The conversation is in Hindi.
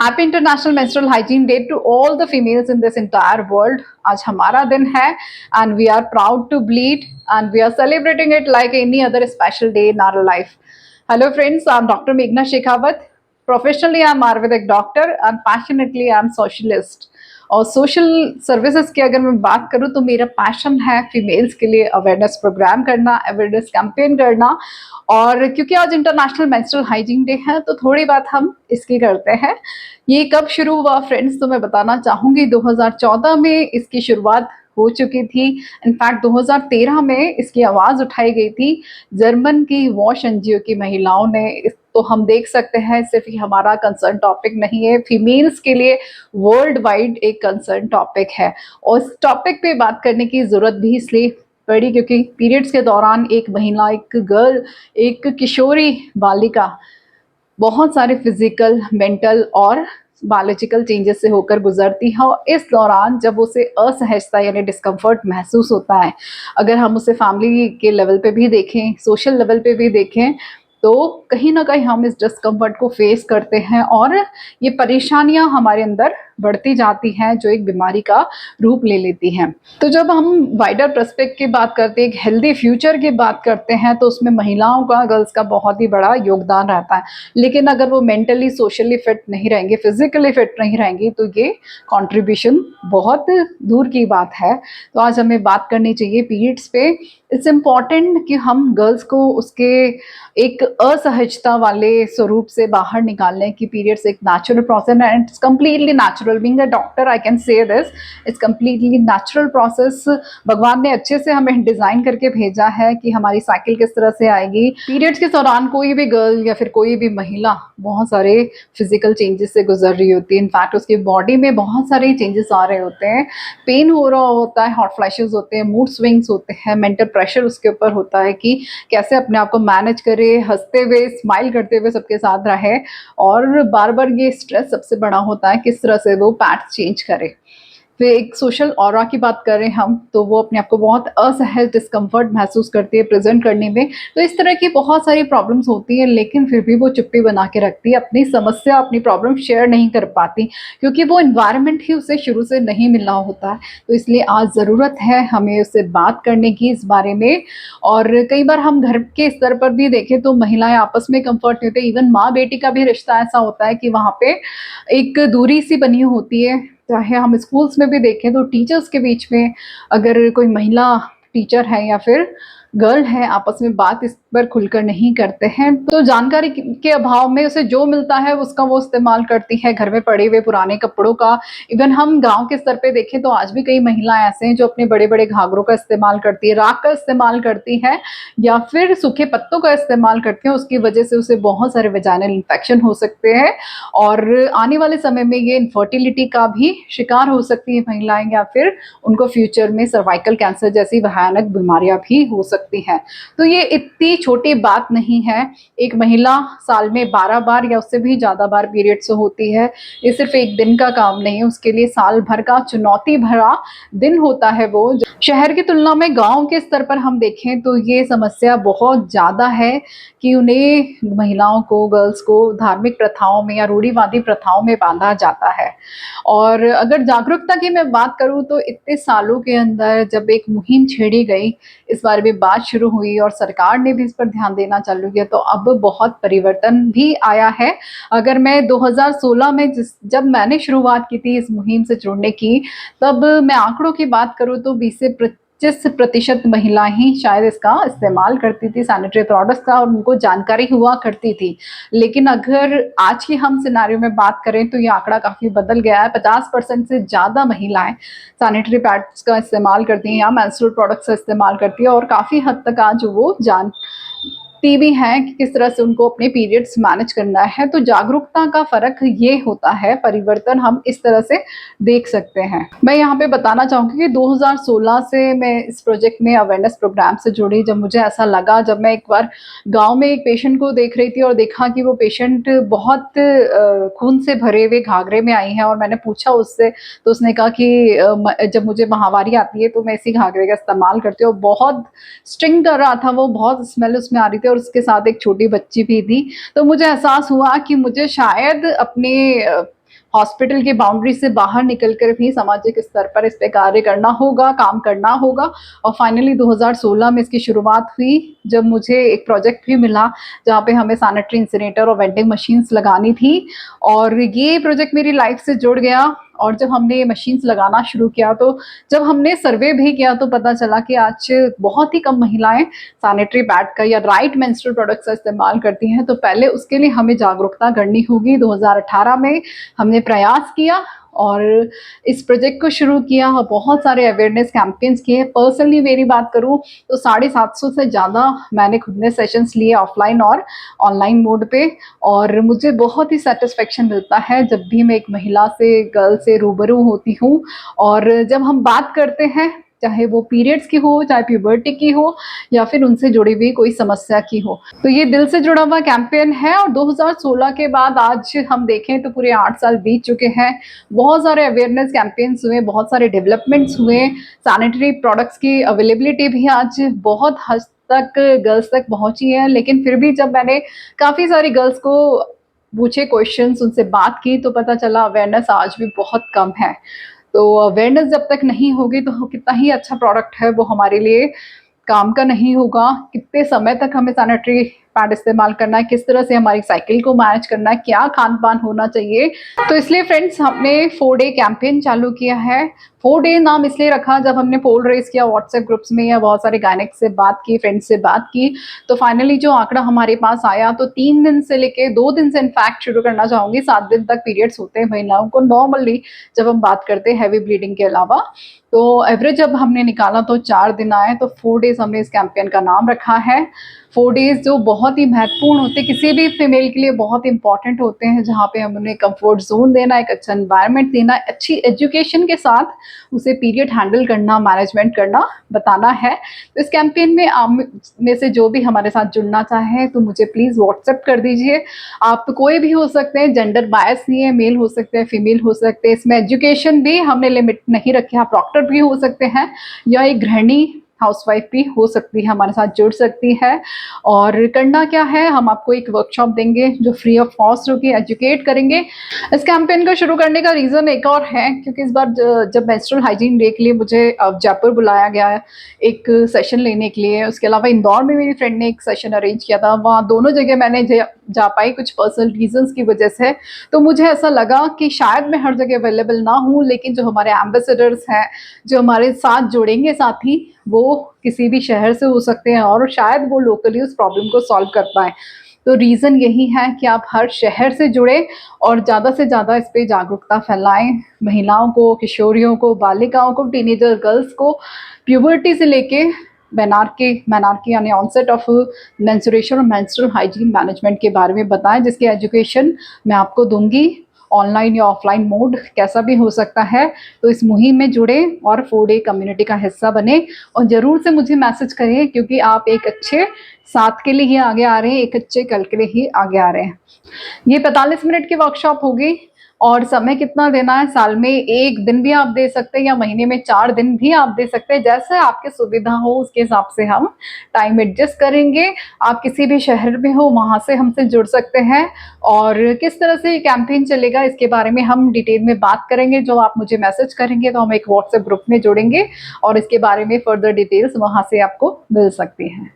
Happy international menstrual hygiene day to all the females in this entire world. आज हमारा दिन है and we are proud to bleed and we are celebrating it like any other special day in our life. Hello friends, I am doctor मेघना Shekhawat. Professionally I am Ayurvedic doctor and passionately I am socialist. और सोशल सर्विसेज की अगर मैं बात करूं तो मेरा पैशन है फीमेल्स के लिए अवेयरनेस प्रोग्राम करना, अवेयरनेस कैंपेन करना। और क्योंकि आज इंटरनेशनल मेंस्ट्रुअल हाइजीन डे है तो थोड़ी बात हम इसकी करते हैं। ये कब शुरू हुआ फ्रेंड्स, तो मैं बताना चाहूंगी 2014 में इसकी शुरुआत हो चुकी थी। इनफैक्ट 2013 में इसकी आवाज उठाई गई थी जर्मन की वॉश एनजीओ की महिलाओं ने। तो हम देख सकते हैं सिर्फ ये हमारा कंसर्न टॉपिक नहीं है, फीमेल्स के लिए वर्ल्ड वाइड एक कंसर्न टॉपिक है। और इस टॉपिक पे बात करने की जरूरत भी इसलिए पड़ी क्योंकि पीरियड्स के दौरान एक महिला, एक गर्ल, एक किशोरी बालिका बहुत सारे फिजिकल, मेंटल और बायोलॉजिकल चेंजेस से होकर गुजरती है। और इस दौरान जब उसे असहजता यानी डिस्कम्फर्ट महसूस होता है, अगर हम उसे फैमिली के लेवल पे भी देखें, सोशल लेवल पे भी देखें, तो कहीं ना कहीं हम इस डिस्कम्फर्ट को फेस करते हैं और ये परेशानियां हमारे अंदर बढ़ती जाती हैं जो एक बीमारी का रूप ले लेती हैं। तो जब हम वाइडर पर्सपेक्ट की बात करते हैं, एक हेल्दी फ्यूचर की बात करते हैं, तो उसमें महिलाओं का, गर्ल्स का बहुत ही बड़ा योगदान रहता है। लेकिन अगर वो मेंटली, सोशली फिट नहीं रहेंगे, फिजिकली फिट नहीं रहेंगी, तो ये कंट्रीब्यूशन बहुत दूर की बात है। तो आज हमें बात करनी चाहिए पीरियड्स पे। इट्स इम्पॉर्टेंट कि हम गर्ल्स को उसके एक असहजता वाले स्वरूप से बाहर निकालने की। पीरियड्स एक natural process and it's completely natural. Being a doctor I can say this, it's completely natural process. भगवान ने अच्छे से हमें डिजाइन करके भेजा है कि हमारी साइकिल किस तरह से आएगी। पीरियड्स के दौरान कोई भी गर्ल या फिर कोई भी महिला बहुत सारे फिजिकल चेंजेस से गुजर रही होती है। इनफैक्ट उसकी बॉडी में बहुत सारे चेंजेस आ रहे होते हैं। पेन हो रहा होता है, हॉट फ्लैशेस होते हैं, मूड स्विंग्स होते हैं, मेंटल प्रेशर उसके ऊपर होता है कि कैसे अपने आप को मैनेज करे, हंसते हुए, स्माइल करते हुए सबके साथ रहे। और बार बार ये स्ट्रेस सबसे बड़ा होता है, किस तरह से वो पैट्स चेंज करे। फिर एक सोशल ऑरा की बात करें हम, तो वो अपने आप को बहुत असहज, डिस्कम्फर्ट महसूस करती है प्रेजेंट करने में। तो इस तरह की बहुत सारी प्रॉब्लम्स होती हैं, लेकिन फिर भी वो चुप्पी बना के रखती है, अपनी समस्या, अपनी प्रॉब्लम शेयर नहीं कर पाती क्योंकि वो इन्वायरमेंट ही उसे शुरू से नहीं मिला होता है। तो इसलिए आज ज़रूरत है हमें उससे बात करने की इस बारे में। और कई बार हम घर के स्तर पर भी देखें तो महिलाएं आपस में कंफर्ट नहीं होते। इवन माँ बेटी का भी रिश्ता ऐसा होता है कि वहाँ पे एक दूरी सी बनी होती है। चाहे हम स्कूल्स में भी देखें तो टीचर्स के बीच में अगर कोई महिला टीचर है या फिर गर्ल है, आपस में बात इस पर खुलकर नहीं करते हैं, तो जानकारी के अभाव में उसे जो मिलता है उसका वो इस्तेमाल करती है, घर में पड़े हुए पुराने कपड़ों का। इवन हम गांव के स्तर पे देखें तो आज भी कई महिलाएं ऐसे हैं जो अपने बड़े बड़े घाघरों का इस्तेमाल करती है, राख का इस्तेमाल करती है या फिर सूखे पत्तों का इस्तेमाल करती है। उसकी वजह से उसे बहुत सारे वेजाइनल इन्फेक्शन हो सकते हैं और आने वाले समय में ये इनफर्टिलिटी का भी शिकार हो सकती है महिलाएं, या फिर उनको फ्यूचर में सर्वाइकल कैंसर जैसी भयानक बीमारियां भी हो सकती हैं। तो ये इतनी छोटी बात नहीं है। एक महिला साल में 12 बार या उससे भी ज़्यादा बार पीरियड्स होती है। ये सिर्फ एक दिन का काम नहीं है, उसके लिए साल भर का चुनौती भरा दिन होता है वो। शहर की तुलना में गांव के स्तर पर हम देखें तो ये समस्या बहुत ज़्यादा है कि उन्हें, महिलाओं को, गर्ल्स को धार्मिक प्रथाओं में या रूढ़िवादी प्रथाओं में बांधा जाता है। और अगर जागरूकता की मैं बात करूं तो इतने सालों के अंदर जब एक मुहिम छेड़ी गई, इस बारे में बात शुरू हुई और सरकार ने भी इस पर ध्यान देना चालू किया, तो अब बहुत परिवर्तन भी आया है। अगर मैं 2016 में जब मैंने शुरुआत की थी इस मुहिम से जुड़ने की, तब मैं आंकड़ों की बात करूं तो 20 से 25% महिला ही शायद इसका इस्तेमाल करती थी, सैनिटरी प्रोडक्ट्स का, और उनको जानकारी हुआ करती थी। लेकिन अगर आज की हम सिनारियो में बात करें तो ये आंकड़ा काफ़ी बदल गया है। 50% से ज़्यादा महिलाएं सैनिटरी पैड्स का इस्तेमाल करती हैं या मेंस्ट्रुअल प्रोडक्ट्स का इस्तेमाल करती है और काफ़ी हद तक आज वो जानती भी हैं कि किस तरह से उनको अपने पीरियड्स मैनेज करना है। तो जागरूकता का फ़र्क ये होता है, परिवर्तन हम इस तरह से देख सकते हैं। मैं यहाँ पे बताना चाहूँगी कि 2016 से मैं इस प्रोजेक्ट में, अवेयरनेस प्रोग्राम से जुड़ी। जब मुझे ऐसा लगा, जब मैं एक बार गाँव में एक पेशेंट को देख रही थी और देखा कि वो पेशेंट बहुत खून से भरे हुए घाघरे में आई है, और मैंने पूछा उससे, तो उसने कहा कि जब मुझे माहवारी आती है तो मैं इसी घाघरे का इस्तेमाल करती हूँ। बहुत स्ट्रिंग कर रहा था वो, बहुत स्मेल उसमें आ रही थी और उसके साथ एक छोटी बच्ची भी थी। तो मुझे एहसास हुआ कि मुझे शायद अपने हॉस्पिटल की बाउंड्री से बाहर निकलकर भी सामाजिक स्तर पर इस पे कार्य करना होगा, काम करना होगा। और फाइनली 2016 में इसकी शुरुआत हुई, जब मुझे एक प्रोजेक्ट भी मिला जहाँ पे हमें सैनिटरी इंसिनरेटर और वेंडिंग मशीन्स लगानी थी, और ये प्रोजेक्ट मेरी लाइफ से जुड़ गया। और जब हमने ये मशीन्स लगाना शुरू किया, तो जब हमने सर्वे भी किया तो पता चला कि आज बहुत ही कम महिलाएं सैनिटरी पैड का या राइट मेंस्ट्रुअल प्रोडक्ट्स का इस्तेमाल करती हैं। तो पहले उसके लिए हमें जागरूकता करनी होगी। 2018 में हमने प्रयास किया और इस प्रोजेक्ट को शुरू किया और बहुत सारे अवेयरनेस कैंपेन्स किए। पर्सनली मेरी बात करूं तो 750 से ज़्यादा मैंने खुद ने सेशंस लिए ऑफलाइन और ऑनलाइन मोड पे, और मुझे बहुत ही सेटिस्फेक्शन मिलता है जब भी मैं एक महिला से, गर्ल से रूबरू होती हूँ। और जब हम बात करते हैं, चाहे वो पीरियड्स की हो, चाहे प्यूबर्टी की हो, या फिर उनसे जुड़ी हुई कोई समस्या की हो, तो ये दिल से जुड़ा हुआ कैंपेन है। और 2016 के बाद आज हम देखें तो पूरे 8 साल बीत चुके हैं। बहुत सारे अवेयरनेस कैंपेन्स हुए, बहुत सारे डेवलपमेंट्स हुए, सैनिटरी प्रोडक्ट्स की अवेलेबिलिटी भी आज बहुत हद तक गर्ल्स तक पहुंची है। लेकिन फिर भी जब मैंने काफ़ी सारी गर्ल्स को पूछे क्वेश्चंस, उनसे बात की, तो पता चला अवेयरनेस आज भी बहुत कम है। तो अवेयरनेस जब तक नहीं होगी तो कितना ही अच्छा प्रोडक्ट है वो हमारे लिए काम का नहीं होगा। कितने समय तक हमें सैनिटरी पैड इस्तेमाल करना है, किस तरह से हमारी साइकिल को मैनेज करना है, क्या खान पान होना चाहिए। तो इसलिए फ्रेंड्स, हमने 4 डे कैंपेन चालू किया है। 4 डे नाम इसलिए रखा, जब हमने पोल रेस किया व्हाट्सएप ग्रुप्स में या बहुत सारे गायनिक से बात की, फ्रेंड्स से बात की, तो फाइनली जो आंकड़ा हमारे पास आया, तो 3 दिन से लेके 2 दिन से इनफैक्ट शुरू करना चाहूँगी, 7 दिन तक पीरियड्स होते हैं महिलाओं को नॉर्मली, जब हम बात करते हैं हैवी ब्लीडिंग के अलावा। तो एवरेज जब हमने निकाला तो 4 दिन आए। तो 4 डेज हमने इस कैंपेन का नाम रखा है। 4 डेज जो बहुत ही महत्वपूर्ण होते हैं, किसी भी फीमेल के लिए बहुत इंपॉर्टेंट होते हैं, जहाँ पे हम उन्हें कंफर्ट जोन देना, एक अच्छा एनवायरनमेंट देना, अच्छी एजुकेशन के साथ उसे पीरियड हैंडल करना, मैनेजमेंट करना बताना है। तो इस कैंपेन में आप में से जो भी हमारे साथ जुड़ना चाहे तो मुझे प्लीज़ व्हाट्सएप कर दीजिए। आप कोई भी हो सकते हैं, जेंडर बायस नहीं है, मेल हो सकते हैं, फीमेल हो सकते हैं। इसमें एजुकेशन भी हमने लिमिट नहीं रखी है, आप डॉक्टर भी हो सकते हैं या एक गृहिणी हाउसवाइफ भी हो सकती है, हमारे साथ जुड़ सकती है। और करना क्या है, हम आपको एक वर्कशॉप देंगे जो फ्री ऑफ कॉस्ट होगी, एजुकेट करेंगे। इस कैंपेन को शुरू करने का रीज़न एक और है, क्योंकि इस बार जब मेंस्ट्रुअल हाइजीन डे के लिए मुझे जयपुर बुलाया गया है एक सेशन लेने के लिए। उसके अलावा इंदौर में मेरी फ्रेंड ने एक सेशन अरेंज किया था, वहाँ दोनों जगह मैंने जा पाई कुछ पर्सनल रीजंस की वजह से। तो मुझे ऐसा लगा कि शायद मैं हर जगह अवेलेबल ना हूँ, लेकिन जो हमारे एम्बेसडर्स हैं, जो हमारे साथ जुड़ेंगे साथी, वो किसी भी शहर से हो सकते हैं और शायद वो लोकली उस प्रॉब्लम को सॉल्व कर पाएँ। तो रीज़न यही है कि आप हर शहर से जुड़े और ज़्यादा से ज़्यादा इस पे जागरूकता फैलाएँ। महिलाओं को, किशोरियों को, बालिकाओं को, टीनेजर गर्ल्स को, प्यूबर्टी से लेके मेनार्की यानी ऑनसेट ऑफ मेंस्ट्रुएशन और मेंस्ट्रुअल हाइजीन मैनेजमेंट के बारे में बताएं, जिसकी एजुकेशन मैं आपको दूंगी। ऑनलाइन या ऑफलाइन मोड कैसा भी हो सकता है। तो इस मुहिम में जुड़े और 4 डे कम्युनिटी का हिस्सा बने, और ज़रूर से मुझे मैसेज करिए, क्योंकि आप एक अच्छे साथ के लिए ही आगे आ रहे हैं, एक अच्छे कल के लिए ही आगे आ रहे हैं। ये 45 मिनट की वर्कशॉप होगी। और समय कितना देना है, साल में 1 दिन भी आप दे सकते हैं या महीने में 4 दिन भी आप दे सकते हैं, जैसे आपकी सुविधा हो उसके हिसाब से हम टाइम एडजस्ट करेंगे। आप किसी भी शहर में हो, वहाँ से हमसे जुड़ सकते हैं। और किस तरह से ये कैंपेन चलेगा इसके बारे में हम डिटेल में बात करेंगे। जो आप मुझे मैसेज करेंगे तो हम एक व्हाट्सएप ग्रुप में जुड़ेंगे और इसके बारे में फर्दर डिटेल्स वहाँ से आपको मिल सकती हैं।